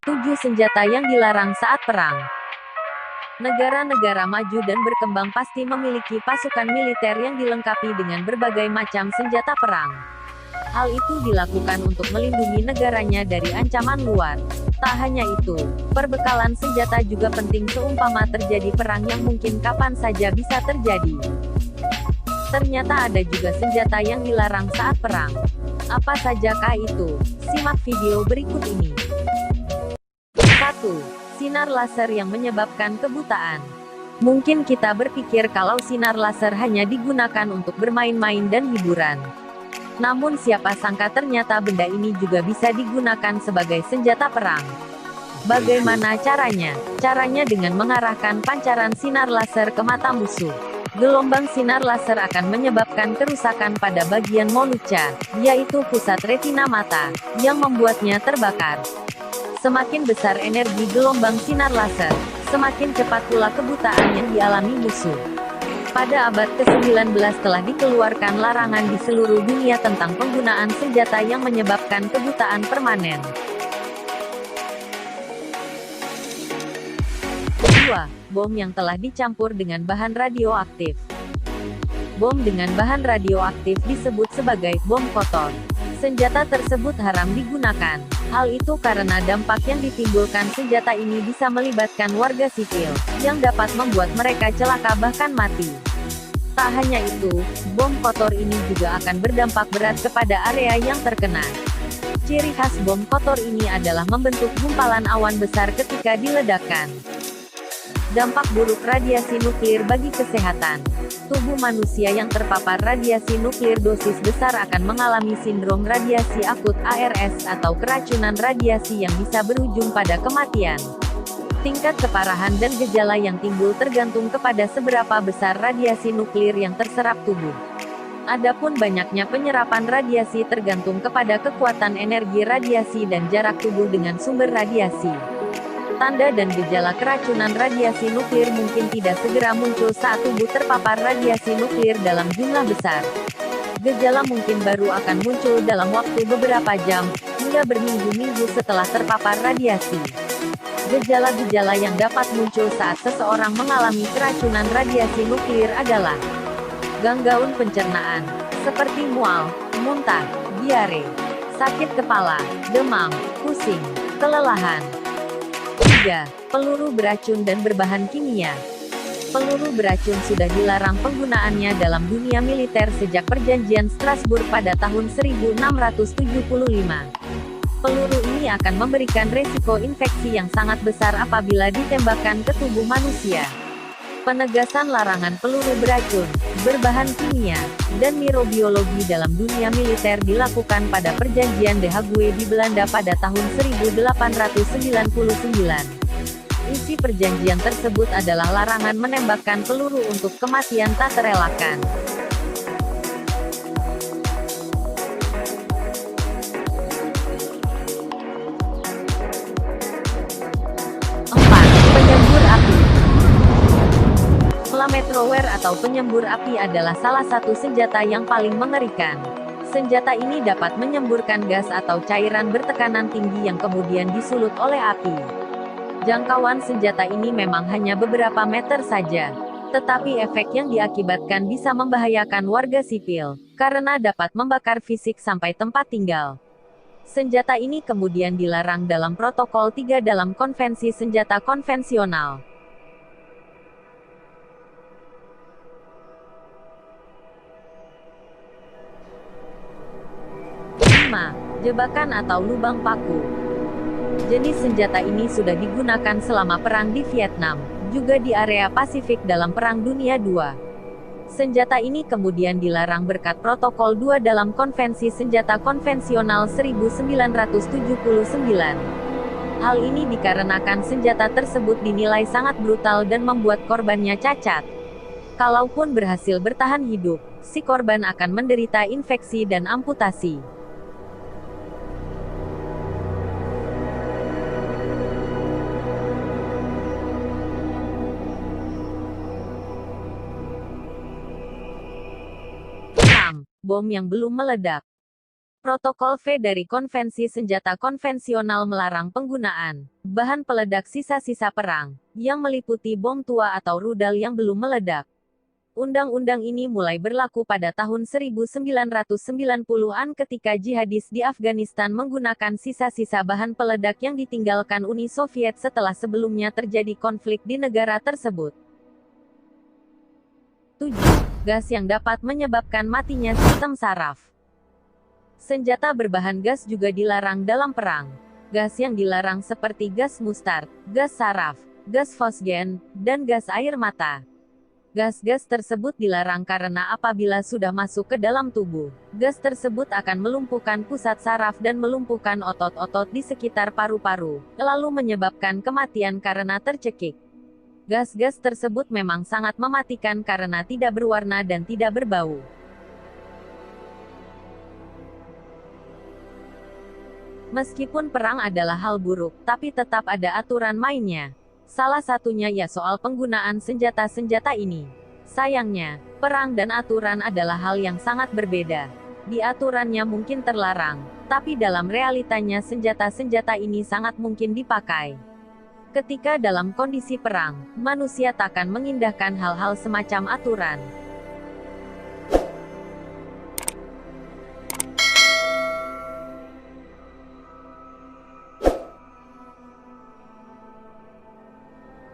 7 senjata yang dilarang saat perang. Negara-negara maju dan berkembang pasti memiliki pasukan militer yang dilengkapi dengan berbagai macam senjata perang. Hal itu dilakukan untuk melindungi negaranya dari ancaman luar. Tak hanya itu, perbekalan senjata juga penting seumpama terjadi perang yang mungkin kapan saja bisa terjadi. Ternyata ada juga senjata yang dilarang saat perang. Apa sajakah itu? Simak video berikut ini. 1. Sinar laser yang menyebabkan kebutaan. Mungkin kita berpikir kalau sinar laser hanya digunakan untuk bermain-main dan hiburan. Namun siapa sangka ternyata benda ini juga bisa digunakan sebagai senjata perang. Bagaimana caranya? Caranya dengan mengarahkan pancaran sinar laser ke mata musuh. Gelombang sinar laser akan menyebabkan kerusakan pada bagian molucca, yaitu pusat retina mata, yang membuatnya terbakar. Semakin besar energi gelombang sinar laser, semakin cepat pula kebutaan yang dialami musuh. Pada abad ke-19 telah dikeluarkan larangan di seluruh dunia tentang penggunaan senjata yang menyebabkan kebutaan permanen. 2. Bom yang telah dicampur dengan bahan radioaktif. Bom dengan bahan radioaktif disebut sebagai bom kotor. Senjata tersebut haram digunakan. Hal itu karena dampak yang ditimbulkan senjata ini bisa melibatkan warga sipil, yang dapat membuat mereka celaka bahkan mati. Tak hanya itu, bom kotor ini juga akan berdampak berat kepada area yang terkena. Ciri khas bom kotor ini adalah membentuk gumpalan awan besar ketika diledakkan. Dampak buruk radiasi nuklir bagi kesehatan. Tubuh manusia yang terpapar radiasi nuklir dosis besar akan mengalami sindrom radiasi akut (ARS) atau keracunan radiasi yang bisa berujung pada kematian. Tingkat keparahan dan gejala yang timbul tergantung kepada seberapa besar radiasi nuklir yang terserap tubuh. Adapun banyaknya penyerapan radiasi tergantung kepada kekuatan energi radiasi dan jarak tubuh dengan sumber radiasi. Tanda dan gejala keracunan radiasi nuklir mungkin tidak segera muncul saat tubuh terpapar radiasi nuklir dalam jumlah besar. Gejala mungkin baru akan muncul dalam waktu beberapa jam, hingga berminggu-minggu setelah terpapar radiasi. Gejala-gejala yang dapat muncul saat seseorang mengalami keracunan radiasi nuklir adalah gangguan pencernaan, seperti mual, muntah, diare, sakit kepala, demam, pusing, kelelahan. 3. Peluru beracun dan berbahan kimia. Peluru beracun sudah dilarang penggunaannya dalam dunia militer sejak Perjanjian Strasbourg pada tahun 1675. Peluru ini akan memberikan resiko infeksi yang sangat besar apabila ditembakkan ke tubuh manusia. Penegasan larangan peluru beracun, berbahan kimia, dan mikrobiologi dalam dunia militer dilakukan pada Perjanjian The Hague di Belanda pada tahun 1899. Isi perjanjian tersebut adalah larangan menembakkan peluru untuk kematian tak terelakkan. 4. Penyembur api. Flamethrower atau penyembur api adalah salah satu senjata yang paling mengerikan. Senjata ini dapat menyemburkan gas atau cairan bertekanan tinggi yang kemudian disulut oleh api. Jangkauan senjata ini memang hanya beberapa meter saja. Tetapi efek yang diakibatkan bisa membahayakan warga sipil, karena dapat membakar fisik sampai tempat tinggal. Senjata ini kemudian dilarang dalam Protokol 3 dalam Konvensi Senjata Konvensional. 5. Jebakan atau lubang paku. Jenis senjata ini sudah digunakan selama perang di Vietnam, juga di area Pasifik dalam Perang Dunia II. Senjata ini kemudian dilarang berkat Protokol 2 dalam Konvensi Senjata Konvensional 1979. Hal ini dikarenakan senjata tersebut dinilai sangat brutal dan membuat korbannya cacat. Kalaupun berhasil bertahan hidup, si korban akan menderita infeksi dan amputasi. 6. Bom yang belum meledak. Protokol V dari Konvensi Senjata Konvensional melarang penggunaan bahan peledak sisa-sisa perang, yang meliputi bom tua atau rudal yang belum meledak. Undang-undang ini mulai berlaku pada tahun 1990-an ketika jihadis di Afghanistan menggunakan sisa-sisa bahan peledak yang ditinggalkan Uni Soviet setelah sebelumnya terjadi konflik di negara tersebut. 7. Gas yang dapat menyebabkan matinya sistem saraf. Senjata berbahan gas juga dilarang dalam perang. Gas yang dilarang seperti gas mustard, gas saraf, gas fosgen, dan gas air mata. Gas-gas tersebut dilarang karena apabila sudah masuk ke dalam tubuh, gas tersebut akan melumpuhkan pusat saraf dan melumpuhkan otot-otot di sekitar paru-paru, lalu menyebabkan kematian karena tercekik. Gas-gas tersebut memang sangat mematikan karena tidak berwarna dan tidak berbau. Meskipun perang adalah hal buruk, tapi tetap ada aturan mainnya. Salah satunya ya soal penggunaan senjata-senjata ini. Sayangnya, perang dan aturan adalah hal yang sangat berbeda. Di aturannya mungkin terlarang, tapi dalam realitanya senjata-senjata ini sangat mungkin dipakai. Ketika dalam kondisi perang, manusia takkan mengindahkan hal-hal semacam aturan.